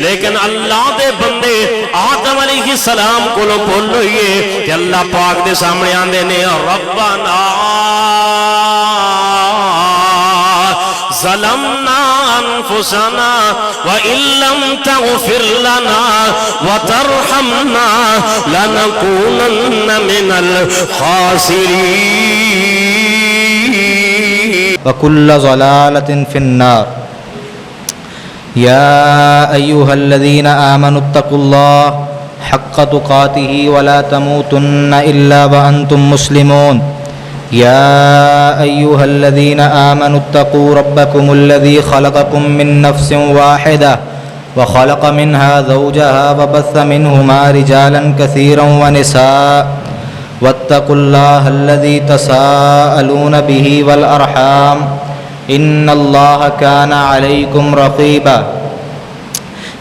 لیکن اللہ دے بندے آدم علیہ السلام کو بول ہوئے کہ اللہ پاک دے سامنے آندے نے ربنا ظلمنا انفسنا وان لم تغفر لنا وترحمنا لنكونن من الخاسرين وكل ضلالة في النار يا أيها الذين آمنوا اتقوا الله حق تقاته ولا تموتن إلا وأنتم مسلمون يا أيها الذين آمنوا اتقوا ربكم الذي خلقكم من نفس واحدة وخلق منها زوجها وبث منهما رجالا كثيرا ونساء واتقوا الله الذي تساءلون به والأرحام إن الله كان عليكم رقيبا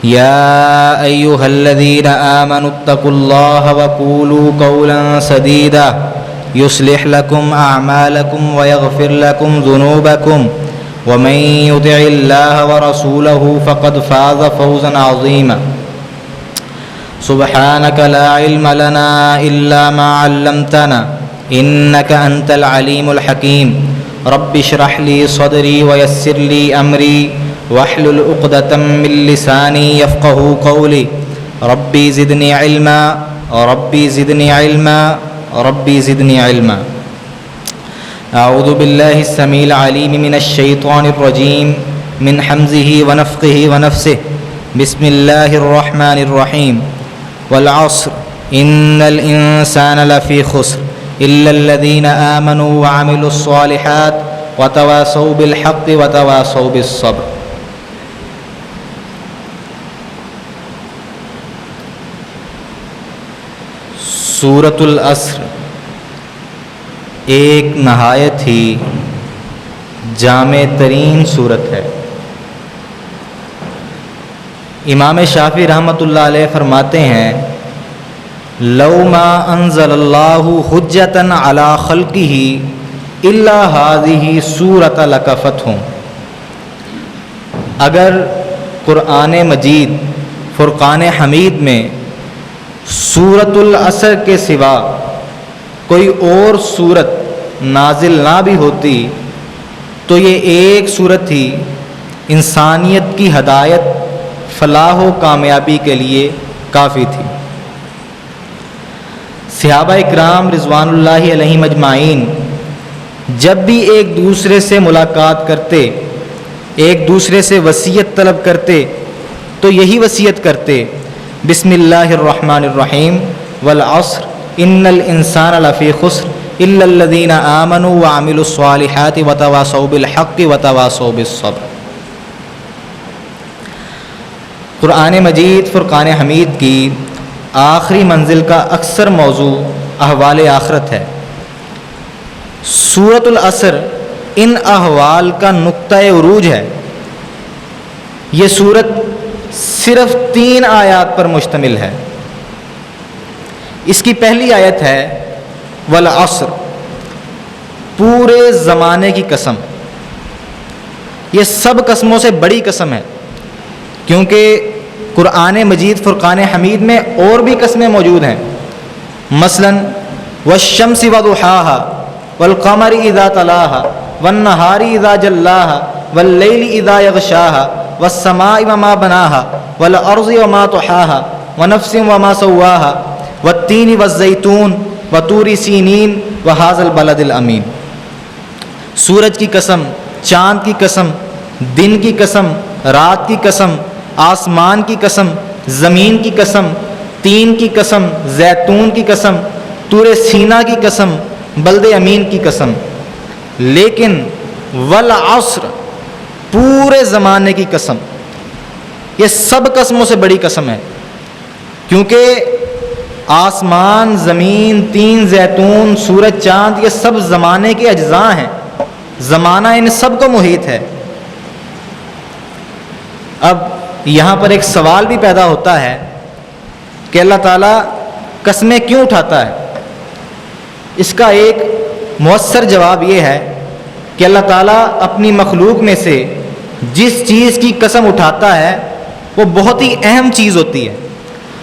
يا أيها الذين آمنوا اتقوا الله وقولوا قولا سديدا يصلح لكم أعمالكم ويغفر لكم ذنوبكم ومن يطع الله ورسوله فقد فاز فوزا عظيما سبحانك لا علم لنا إلا ما علمتنا إنك أنت العليم الحكيم رب اشرح لي صدري ويسر لي أمري واحلل عقدة من لساني يفقهوا قولي ربي زدني علما ربي زدني علما ربي زدني علما أعوذ بالله السميع العليم من الشيطان الرجيم من حمزه ونفخه ونفسه بسم الله الرحمن الرحيم والعصر إن الإنسان لفي خسر إلا الذين آمنوا وعملوا الصالحات وتواصوا بالحق وتواصوا بالصبر. سورۃ العصر ایک نہایت ہی جامع ترین سورت ہے. امام شافعی رحمۃ اللہ علیہ فرماتے ہیں لو ما انزل اللہ حجۃ علی خلقہ الا ہذہ سورۃ لکفتہم. اگر قرآن مجید فرقان حمید میں سورۃ العصر کے سوا کوئی اور سورت نازل نہ بھی ہوتی تو یہ ایک سورت ہی انسانیت کی ہدایت فلاح و کامیابی کے لیے کافی تھی. صحابہ اکرام رضوان اللہ علیہم اجمعین جب بھی ایک دوسرے سے ملاقات کرتے، ایک دوسرے سے وصیت طلب کرتے تو یہی وصیت کرتے بسم اللہ الرحمن الرحیم والعصر ان الانسان لفی خسر الا الذین آمنوا وعملوا الصالحات وتواصوا بالحق وتواصوا بالصبر. قرآن مجید فرقان حمید کی آخری منزل کا اکثر موضوع احوال آخرت ہے. سورۃ العصر ان احوال کا نقطہ عروج ہے. یہ سورت صرف 3 آیات پر مشتمل ہے. اس کی پہلی آیت ہے والعصر، پورے زمانے کی قسم. یہ سب قسموں سے بڑی قسم ہے کیونکہ قرآن مجید فرقان حمید میں اور بھی قسمیں موجود ہیں. مثلا والشمس وضحاها والقمر اذا تلاها والنهار اذا جلاها والليل اذا يغشاها والسماء وما بناها والارض وما طحاها ونفس وما سواها والتين والزيتون وطور سينين وهذا البلد الامين. سورج کی قسم، چاند کی قسم، دن کی قسم، رات کی قسم، آسمان کی قسم، زمین کی قسم، تین کی قسم، زیتون کی قسم، طور سینا کی قسم، بلد امین کی قسم. لیکن والعصر، پورے زمانے کی قسم، یہ سب قسموں سے بڑی قسم ہے کیونکہ آسمان، زمین، تین، زیتون، سورج، چاند یہ سب زمانے کے اجزاء ہیں. زمانہ ان سب کو محیط ہے. اب یہاں پر ایک سوال بھی پیدا ہوتا ہے کہ اللہ تعالیٰ قسمیں کیوں اٹھاتا ہے؟ اس کا ایک مؤثر جواب یہ ہے کہ اللہ تعالیٰ اپنی مخلوق میں سے جس چیز کی قسم اٹھاتا ہے وہ بہت ہی اہم چیز ہوتی ہے،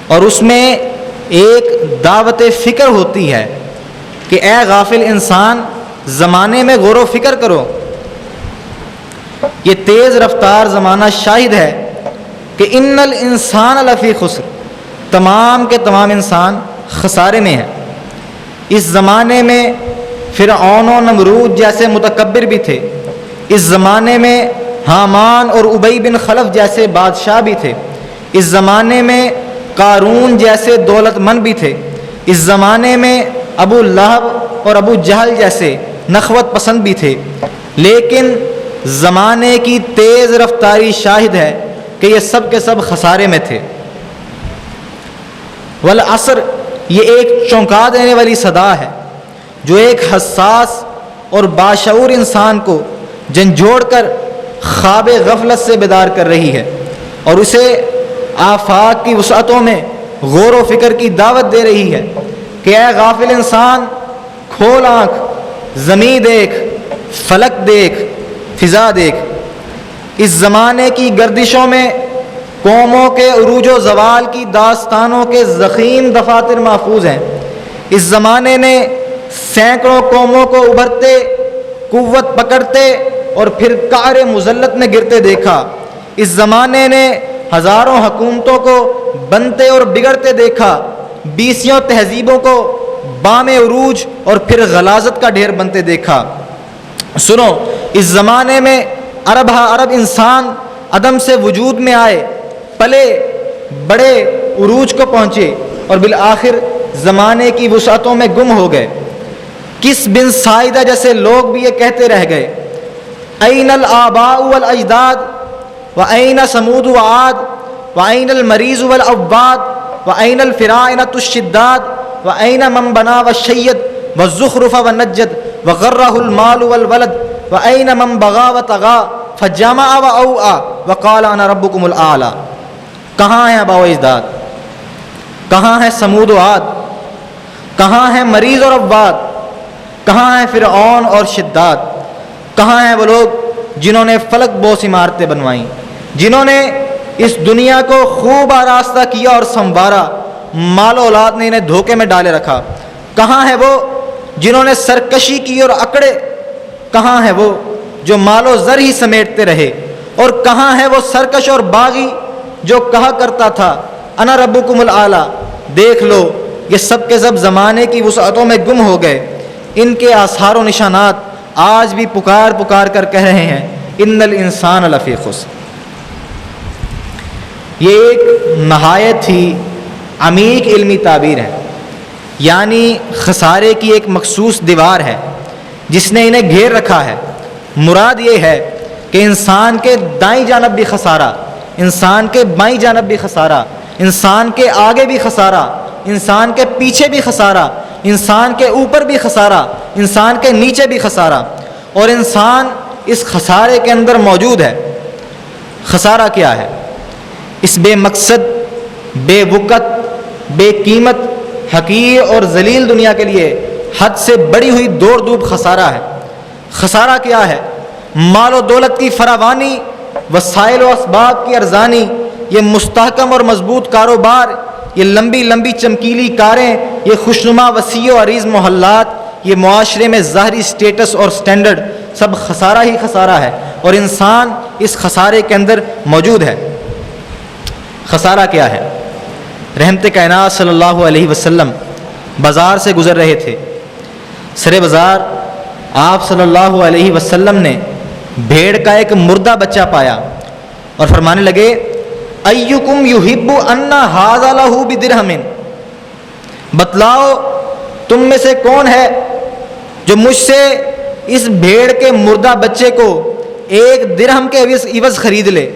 اور اس میں ایک دعوت فکر ہوتی ہے کہ اے غافل انسان، زمانے میں غور و فکر کرو۔ یہ تیز رفتار زمانہ شاہد ہے کہ ان الانسان لفی خسر، تمام کے تمام انسان خسارے میں ہیں۔ اس زمانے میں فرعون و نمرود جیسے متکبر بھی تھے، اس زمانے میں حامان اور ابی بن خلف جیسے بادشاہ بھی تھے، اس زمانے میں قارون جیسے دولت مند بھی تھے، اس زمانے میں ابو لہب اور ابو جہل جیسے نخوت پسند بھی تھے، لیکن زمانے کی تیز رفتاری شاہد ہے کہ یہ سب کے سب خسارے میں تھے۔ والعصر، یہ ایک چونکا دینے والی صدا ہے جو ایک حساس اور باشعور انسان کو جھنجھوڑ کر خواب غفلت سے بیدار کر رہی ہے اور اسے آفاق کی وسعتوں میں غور و فکر کی دعوت دے رہی ہے کہ اے غافل انسان، کھول آنکھ، زمین دیکھ، فلک دیکھ، فضا دیکھ۔ اس زمانے کی گردشوں میں قوموں کے عروج و زوال کی داستانوں کے ضخیم دفاتر محفوظ ہیں۔ اس زمانے نے سینکڑوں قوموں کو ابھرتے، قوت پکڑتے اور پھر قعر مذلت میں گرتے دیکھا۔ اس زمانے نے ہزاروں حکومتوں کو بنتے اور بگڑتے دیکھا، بیسیوں تہذیبوں کو بام عروج اور پھر غلاظت کا ڈھیر بنتے دیکھا۔ سنو، اس زمانے میں عرب انسان عدم سے وجود میں آئے، پلے بڑے عروج کو پہنچے اور بالآخر زمانے کی وسعتوں میں گم ہو گئے۔ کس بن سائدہ جیسے لوگ بھی یہ کہتے رہ گئے، این الآباء والاجداد وَأَيْنَ ثَمُودُ وَعَادٌ وَأَيْنَ الْمَرِيضُ وَالْعَوَّادُ وَأَيْنَ الْفِرَائِنَةُ الشِّدَّادُ وَأَيْنَ مَنْ بَنَا وَالشَّيَّدُ وَالزُّخْرُفَ وَالنَّجَّدُ وَغَرَّهُ الْمَالُ وَالْوَلَدُ وَأَيْنَ مَنْ بَغَى وَطَغَى فَجَمَعَ وَأَوْعَى وَقَالَ أَنَا رَبُّكُمُ الْأَعْلَى۔ کہاں ہیں آباء و اجداد؟ کہاں ہے سمود و عاد؟ کہاں ہے مریض اور عواد؟ کہاں ہے فرعون اور شداد؟ کہاں ہیں وہ لوگ جنہوں نے فلک بوس عمارتیں بنوائیں، جنہوں نے اس دنیا کو خوب آراستہ کیا اور سنوارا، مال و اولاد نے انہیں دھوکے میں ڈالے رکھا؟ کہاں ہے وہ جنہوں نے سرکشی کی اور اکڑے؟ کہاں ہے وہ جو مال و زر ہی سمیٹتے رہے؟ اور کہاں ہے وہ سرکش اور باغی جو کہا کرتا تھا انا ربکم الاعلی؟ دیکھ لو، یہ سب کے سب زمانے کی وسعتوں میں گم ہو گئے۔ ان کے آثار و نشانات آج بھی پکار پکار کر کہہ رہے ہیں ان الانسان لفی خسر۔ یہ ایک نہایت ہی عمیق علمی تعبیر ہے، یعنی خسارے کی ایک مخصوص دیوار ہے جس نے انہیں گھیر رکھا ہے۔ مراد یہ ہے کہ انسان کے دائیں جانب بھی خسارہ، انسان کے بائیں جانب بھی خسارہ، انسان کے آگے بھی خسارہ، انسان کے پیچھے بھی خسارہ، انسان کے اوپر بھی خسارہ، انسان کے نیچے بھی خسارہ، اور انسان اس خسارے کے اندر موجود ہے۔ خسارہ کیا ہے؟ اس بے مقصد، بے وقت، بے قیمت، حقیر اور ذلیل دنیا کے لیے حد سے بڑی ہوئی دوڑ دھوپ خسارہ ہے۔ خسارہ کیا ہے؟ مال و دولت کی فراوانی، وسائل و اسباب کی ارزانی، یہ مستحکم اور مضبوط کاروبار، یہ لمبی لمبی چمکیلی کاریں، یہ خوشنما وسیع و عریض محلات، یہ معاشرے میں ظاہری سٹیٹس اور سٹینڈرڈ، سب خسارہ ہی خسارہ ہے، اور انسان اس خسارے کے اندر موجود ہے۔ خسارہ کیا ہے؟ رحمت کائنات صلی اللہ علیہ وسلم بازار سے گزر رہے تھے۔ سرے بازار آپ صلی اللہ علیہ وسلم نے بھیڑ کا ایک مردہ بچہ پایا اور فرمانے لگے ایکم یحب ان ھذا لہ بدرہم، بتلاؤ تم میں سے کون ہے جو مجھ سے اس بھیڑ کے مردہ بچے کو 1 درہم کے عوض خرید لے۔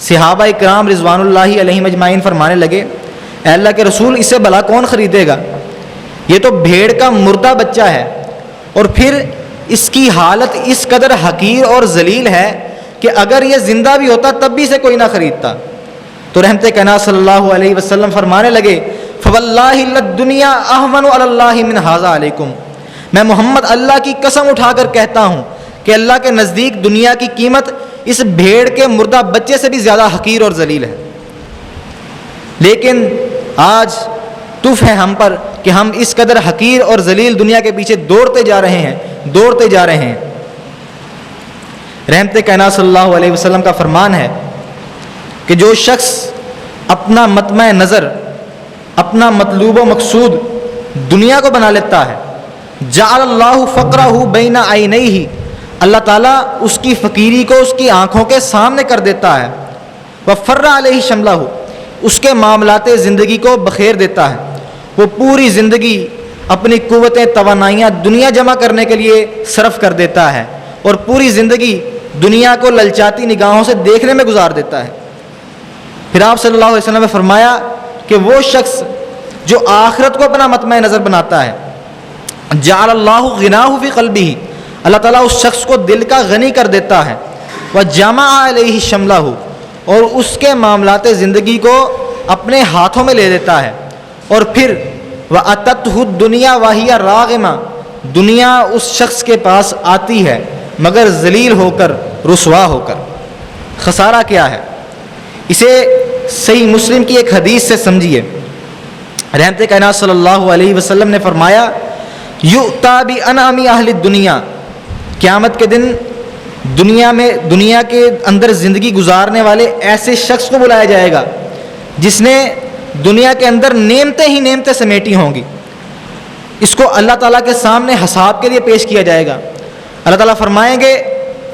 صحابہ اکرام رضوان اللہ علیہم اجمعین فرمانے لگے اے اللہ کے رسول، اسے بھلا کون خریدے گا؟ یہ تو بھیڑ کا مردہ بچہ ہے، اور پھر اس کی حالت اس قدر حقیر اور ذلیل ہے کہ اگر یہ زندہ بھی ہوتا تب بھی اسے کوئی نہ خریدتا۔ تو رحمت کائنات صلی اللہ علیہ وسلم فرمانے لگے فواللہ للدنیا اہون علی اللہ من ھذا علیکم، میں محمد اللہ کی قسم اٹھا کر کہتا ہوں کہ اللہ کے نزدیک دنیا کی قیمت اس بھیڑ کے مردہ بچے سے بھی زیادہ حقیر اور ذلیل ہے۔ لیکن آج تف ہے ہم پر کہ ہم اس قدر حقیر اور ذلیل دنیا کے پیچھے دوڑتے جا رہے ہیں. رحمت کائنات صلی اللہ علیہ وسلم کا فرمان ہے کہ جو شخص اپنا مطمع نظر، اپنا مطلوب و مقصود دنیا کو بنا لیتا ہے، جعل اللہ فقرہ بین عینیہ، اللہ تعالیٰ اس کی فقیری کو اس کی آنکھوں کے سامنے کر دیتا ہے، وفر علیہ شملہ، اس کے معاملات زندگی کو بخیر دیتا ہے. وہ پوری زندگی اپنی قوتیں توانائیاں دنیا جمع کرنے کے لیے صرف کر دیتا ہے اور پوری زندگی دنیا کو للچاتی نگاہوں سے دیکھنے میں گزار دیتا ہے. پھر آپ صلی اللہ علیہ وسلم نے فرمایا کہ وہ شخص جو آخرت کو اپنا مطمع نظر بناتا ہے، جعل اللہ غناہ فی قلبہ، اللہ تعالیٰ اس شخص کو دل کا غنی کر دیتا ہے، وجمع علیہ شملہ، اور اس کے معاملات زندگی کو اپنے ہاتھوں میں لے لیتا ہے. اور پھر وَأَتَتْهُ الدُّنْيَا وَهِيَ رَاغِمَةٌ، دنیا اس شخص کے پاس آتی ہے مگر ذلیل ہو کر، رسوا ہو کر. خسارہ کیا ہے؟ اسے صحیح مسلم کی ایک حدیث سے سمجھیے. رحمت کائنات صلی اللہ علیہ وسلم نے فرمایا یؤتیٰ بِأَنْعَمِ أَهْلِ الدُّنْيَا، قیامت کے دن دنیا کے اندر زندگی گزارنے والے ایسے شخص کو بلایا جائے گا جس نے دنیا کے اندر نعمتیں ہی نعمتیں سمیٹی ہوں گی. اس کو اللہ تعالیٰ کے سامنے حساب کے لیے پیش کیا جائے گا. اللہ تعالیٰ فرمائیں گے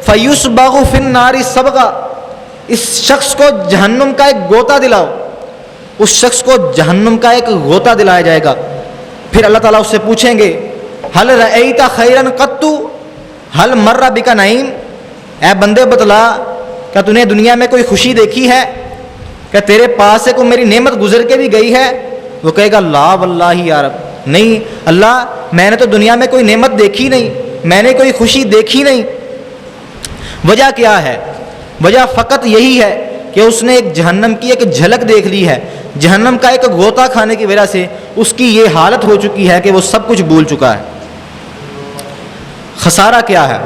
فَيُسْبَغُ فِي النَّارِ سَبْغًا، اس شخص کو جہنم کا ایک غوطہ دلاؤ، اس شخص کو جہنم کا ایک غوطہ دلایا جائے گا. پھر اللہ تعالیٰ اس سے پوچھیں گے هَلْ رَأَيْتَ خَيْرًا قَطُّ هَلْ مَرَّ بِكَ نَعِيمٌ، اے بندے بتلا کیا تو نے دنیا میں کوئی خوشی دیکھی ہے؟ کہ تیرے پاس سے کوئی میری نعمت گزر کے بھی گئی ہے؟ وہ کہے گا لا واللہ یا رب، نہیں اللہ، میں نے تو دنیا میں کوئی نعمت دیکھی نہیں، میں نے کوئی خوشی دیکھی نہیں. وجہ کیا ہے؟ وجہ فقط یہی ہے کہ اس نے ایک جہنم کی ایک جھلک دیکھ لی ہے. جہنم کا ایک غوطہ کھانے کی وجہ سے اس کی یہ حالت ہو چکی ہے کہ وہ سب کچھ بھول چکا ہے. خسارہ کیا ہے؟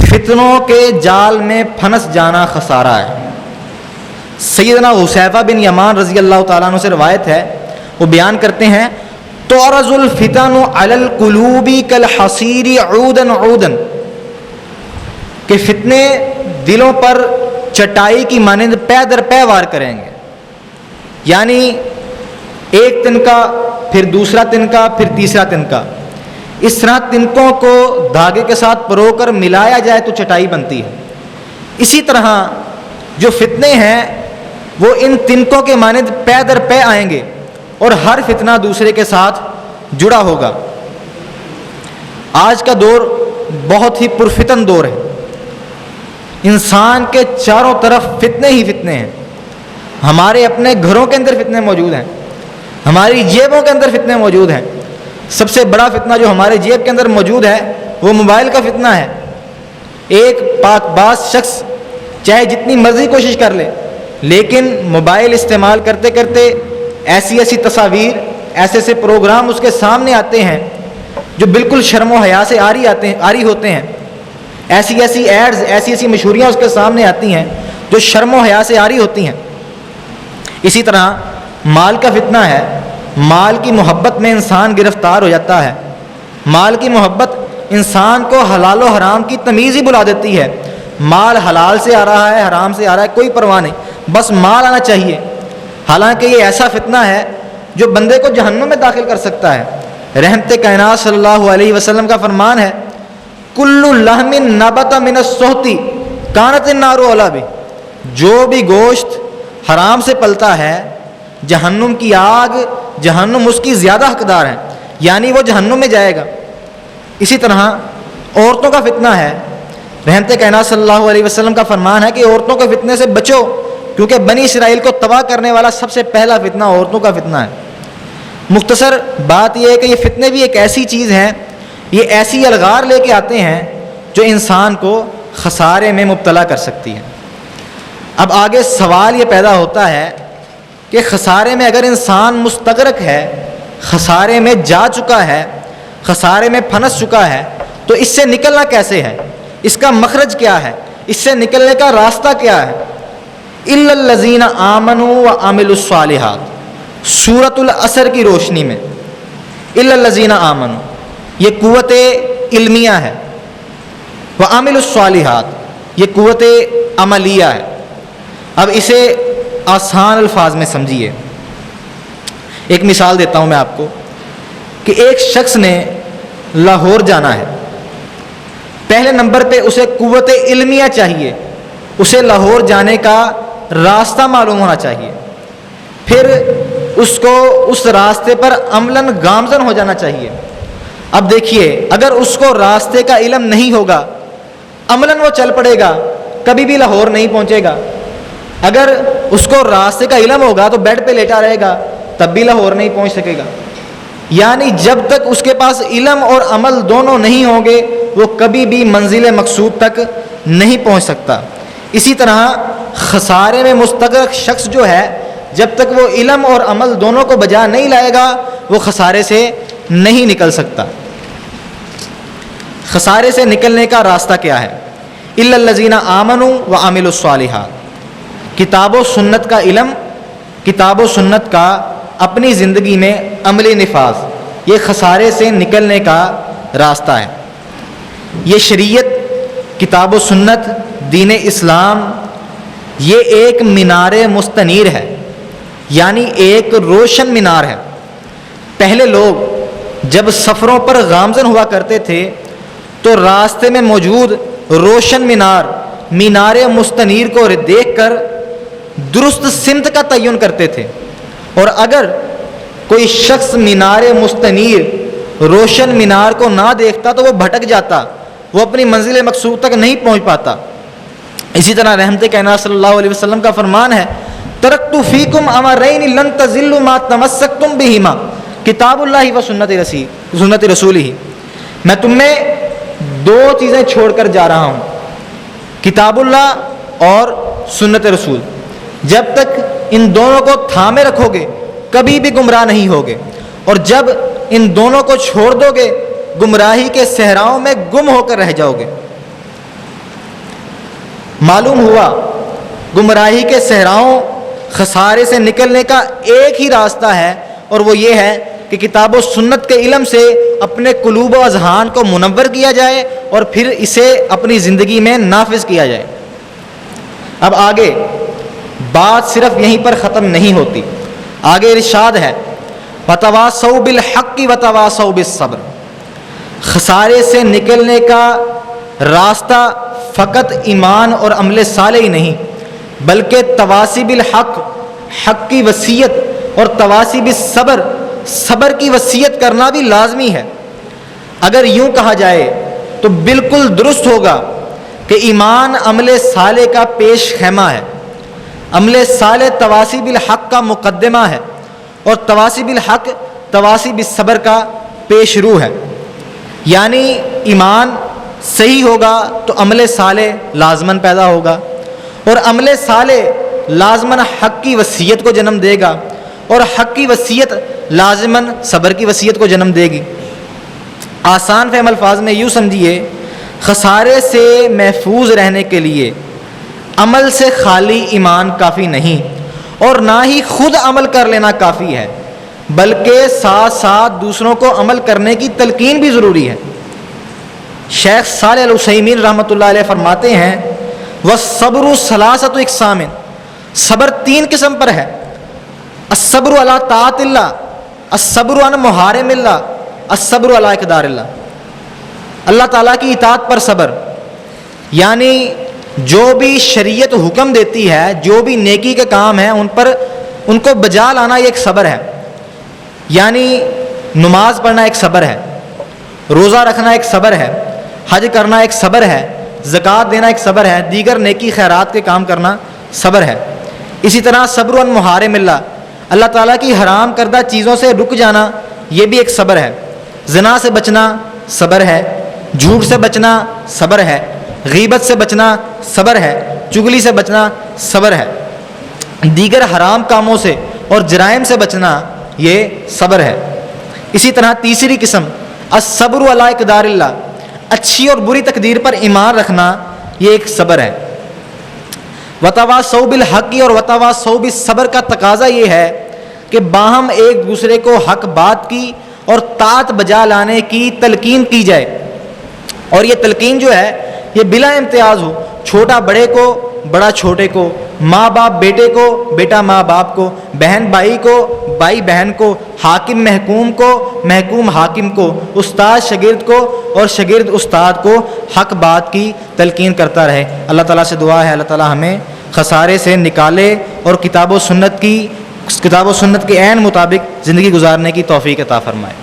فتنوں کے جال میں پھنس جانا خسارہ ہے. سیدنا حذیفہ بن یمان رضی اللہ تعالیٰ عنہ سے روایت ہے، وہ بیان کرتے ہیں تعرض الفتن علی القلوب کالحصیر عودا عودا، کہ فتنے دلوں پر چٹائی کی مانند پے در پے وار کریں گے. یعنی ایک تنکا، پھر دوسرا تنکا، پھر تیسرا تنکا، اس طرح تنکوں کو دھاگے کے ساتھ پرو کر ملایا جائے تو چٹائی بنتی ہے. اسی طرح جو فتنے ہیں وہ ان تنکوں کے مانند پے در پے آئیں گے اور ہر فتنہ دوسرے کے ساتھ جڑا ہوگا. آج کا دور بہت ہی پرفتن دور ہے. انسان کے چاروں طرف فتنے ہی فتنے ہیں. ہمارے اپنے گھروں کے اندر فتنے موجود ہیں، ہماری جیبوں کے اندر فتنے موجود ہیں. سب سے بڑا فتنہ جو ہمارے جیب کے اندر موجود ہے وہ موبائل کا فتنہ ہے. ایک پاک باز شخص چاہے جتنی مرضی کوشش کر لے، لیکن موبائل استعمال کرتے کرتے ایسی ایسی تصاویر، ایسے ایسے پروگرام اس کے سامنے آتے ہیں جو بالکل شرم و حیا سے آری ہوتے ہیں. ایسی ایسی ایڈز، ایسی ایسی مشہوریاں اس کے سامنے آتی ہیں جو شرم و حیا سے آری ہوتی ہیں. اسی طرح مال کا فتنہ ہے. مال کی محبت میں انسان گرفتار ہو جاتا ہے. مال کی محبت انسان کو حلال و حرام کی تمیز ہی بلا دیتی ہے. مال حلال سے آ رہا ہے، حرام سے آ رہا ہے، کوئی پرواہ نہیں، بس مال آنا چاہیے. حالانکہ یہ ایسا فتنہ ہے جو بندے کو جہنم میں داخل کر سکتا ہے. رحمت کائنات صلی اللہ علیہ وسلم کا فرمان ہے کل لحم نبت من السحت کانت النار اولی بہ، جو بھی گوشت حرام سے پلتا ہے جہنم کی آگ، جہنم اس کی زیادہ حقدار ہے، یعنی وہ جہنم میں جائے گا. اسی طرح عورتوں کا فتنہ ہے. رحمت کائنات صلی اللہ علیہ وسلم کا فرمان ہے کہ عورتوں کے فتنے سے بچو، کیونکہ بنی اسرائیل کو تباہ کرنے والا سب سے پہلا فتنہ عورتوں کا فتنہ ہے. مختصر بات یہ ہے کہ یہ فتنے بھی ایک ایسی چیز ہیں، یہ ایسی الغار لے کے آتے ہیں جو انسان کو خسارے میں مبتلا کر سکتی ہے. اب آگے سوال یہ پیدا ہوتا ہے کہ خسارے میں اگر انسان مستغرق ہے، خسارے میں جا چکا ہے، خسارے میں پھنس چکا ہے، تو اس سے نکلنا کیسے ہے؟ اس کا مخرج کیا ہے؟ اس سے نکلنے کا راستہ کیا ہے؟ الا الذین آمنوا وعملوا الصالحات، سورۃ العصر کی روشنی میں الا الذین آمنوا یہ قوت علمیہ ہے، وعملوا الصالحات یہ قوت عملیہ ہے۔ اب اسے آسان الفاظ میں سمجھیے، ایک مثال دیتا ہوں میں آپ کو کہ ایک شخص نے لاہور جانا ہے، پہلے نمبر پہ اسے قوت علمیہ چاہیے، اسے لاہور جانے کا راستہ معلوم ہونا چاہیے، پھر اس کو اس راستے پر عملاً گامزن ہو جانا چاہیے۔ اب دیکھیے، اگر اس کو راستے کا علم نہیں ہوگا، عملاً وہ چل پڑے گا، کبھی بھی لاہور نہیں پہنچے گا۔ اگر اس کو راستے کا علم ہوگا تو بیڈ پہ لیٹا رہے گا، تب بھی لاہور نہیں پہنچ سکے گا۔ یعنی جب تک اس کے پاس علم اور عمل دونوں نہیں ہوں گے، وہ کبھی بھی منزل مقصود تک نہیں پہنچ سکتا۔ اسی طرح خسارے میں مستغرق شخص جو ہے، جب تک وہ علم اور عمل دونوں کو بجا نہیں لائے گا، وہ خسارے سے نہیں نکل سکتا۔ خسارے سے نکلنے کا راستہ کیا ہے؟ الا الذین آمنوا وعملوا الصالحات، کتاب و سنت کا علم، کتاب و سنت کا اپنی زندگی میں عملی نفاذ، یہ خسارے سے نکلنے کا راستہ ہے۔ یہ شریعت، کتاب و سنت، دین اسلام، یہ ایک مینار مستنیر ہے، یعنی ایک روشن مینار ہے۔ پہلے لوگ جب سفروں پر گامزن ہوا کرتے تھے تو راستے میں موجود روشن مینار مستنیر کو دیکھ کر درست سمت کا تعین کرتے تھے، اور اگر کوئی شخص مینار مستنیر، روشن مینار کو نہ دیکھتا تو وہ بھٹک جاتا، وہ اپنی منزل مقصود تک نہیں پہنچ پاتا۔ اسی طرح رحمت کائنات صلی اللہ علیہ وسلم کا فرمان ہے، ترکت فیکم امرین لن تضلوا ما تمسکتم بہما، کتاب اللہ و سنت رسولہ، میں تم میں دو چیزیں چھوڑ کر جا رہا ہوں، کتاب اللہ اور سنت رسول، جب تک ان دونوں کو تھامے رکھو گے کبھی بھی گمراہ نہیں ہوگے، اور جب ان دونوں کو چھوڑ دو گے گمراہی کے صحراؤں میں گم ہو کر رہ جاؤ گے۔ معلوم ہوا گمراہی کے صحراؤں، خسارے سے نکلنے کا ایک ہی راستہ ہے، اور وہ یہ ہے کہ کتاب و سنت کے علم سے اپنے قلوب و اذہان کو منور کیا جائے اور پھر اسے اپنی زندگی میں نافذ کیا جائے۔ اب آگے بات صرف یہیں پر ختم نہیں ہوتی، آگے ارشاد ہے وَتَوَاصَوْا بِالْحَقِّ وَتَوَاصَوْا بِالصَّبْرِ، خسارے سے نکلنے کا راستہ فقط ایمان اور عمل صالح ہی نہیں، بلکہ تواصی بالحق، حق کی وصیت، اور تواصی بالصبر، صبر کی وصیت کرنا بھی لازمی ہے۔ اگر یوں کہا جائے تو بالکل درست ہوگا کہ ایمان عمل صالح کا پیش خیمہ ہے، عمل صالح تواصی بالحق کا مقدمہ ہے، اور تواصی بالحق تواصی بالصبر کا پیش رو ہے۔ یعنی ایمان صحیح ہوگا تو عمل صالح لازماً پیدا ہوگا، اور عمل صالح لازماً حق کی وصیت کو جنم دے گا، اور حق کی وصیت لازماً صبر کی وصیت کو جنم دے گی۔ آسان فہم الفاظ میں یوں سمجھیے، خسارے سے محفوظ رہنے کے لیے عمل سے خالی ایمان کافی نہیں، اور نہ ہی خود عمل کر لینا کافی ہے، بلکہ ساتھ ساتھ دوسروں کو عمل کرنے کی تلقین بھی ضروری ہے۔ شیخ صالح العثیمین رحمۃ اللہ علیہ فرماتے ہیں وَالصَّبْرُ ثَلَاثَةُ اقسام، صبر تین قسم پر ہے، الصبر علی طاعت اللہ، الصبر عن محارم اللہ، الصبر علی اقدار اللہ۔ اللہ تعالیٰ کی اطاعت پر صبر، یعنی جو بھی شریعت حکم دیتی ہے، جو بھی نیکی کے کام ہیں ان کو بجا لانا، یہ ایک صبر ہے۔ یعنی نماز پڑھنا ایک صبر ہے، روزہ رکھنا ایک صبر ہے، حج کرنا ایک صبر ہے، زکوٰۃ دینا ایک صبر ہے، دیگر نیکی خیرات کے کام کرنا صبر ہے۔ اسی طرح صبر عن محارم اللہ، اللہ تعالیٰ کی حرام کردہ چیزوں سے رک جانا، یہ بھی ایک صبر ہے۔ زنا سے بچنا صبر ہے، جھوٹ سے بچنا صبر ہے، غیبت سے بچنا صبر ہے، چغلی سے بچنا صبر ہے، دیگر حرام کاموں سے اور جرائم سے بچنا یہ صبر ہے۔ اسی طرح تیسری قسم الصبر علی اقدار اللہ، اچھی اور بری تقدیر پر ایمان رکھنا، یہ ایک صبر ہے۔ وتواصوا بالحق اور وتواصوا بالصبر کا تقاضا یہ ہے کہ باہم ایک دوسرے کو حق بات کی اور طاعت بجا لانے کی تلقین کی جائے، اور یہ تلقین جو ہے یہ بلا امتیاز ہو، چھوٹا بڑے کو، بڑا چھوٹے کو، ماں باپ بیٹے کو، بیٹا ماں باپ کو، بہن بھائی کو، بھائی بہن کو، حاکم محکوم کو، محکوم حاکم کو، استاد شاگرد کو اور شاگرد استاد کو حق بات کی تلقین کرتا رہے۔ اللہ تعالیٰ سے دعا ہے اللہ تعالیٰ ہمیں خسارے سے نکالے اور کتاب و سنت کے عین مطابق زندگی گزارنے کی توفیق عطا فرمائے۔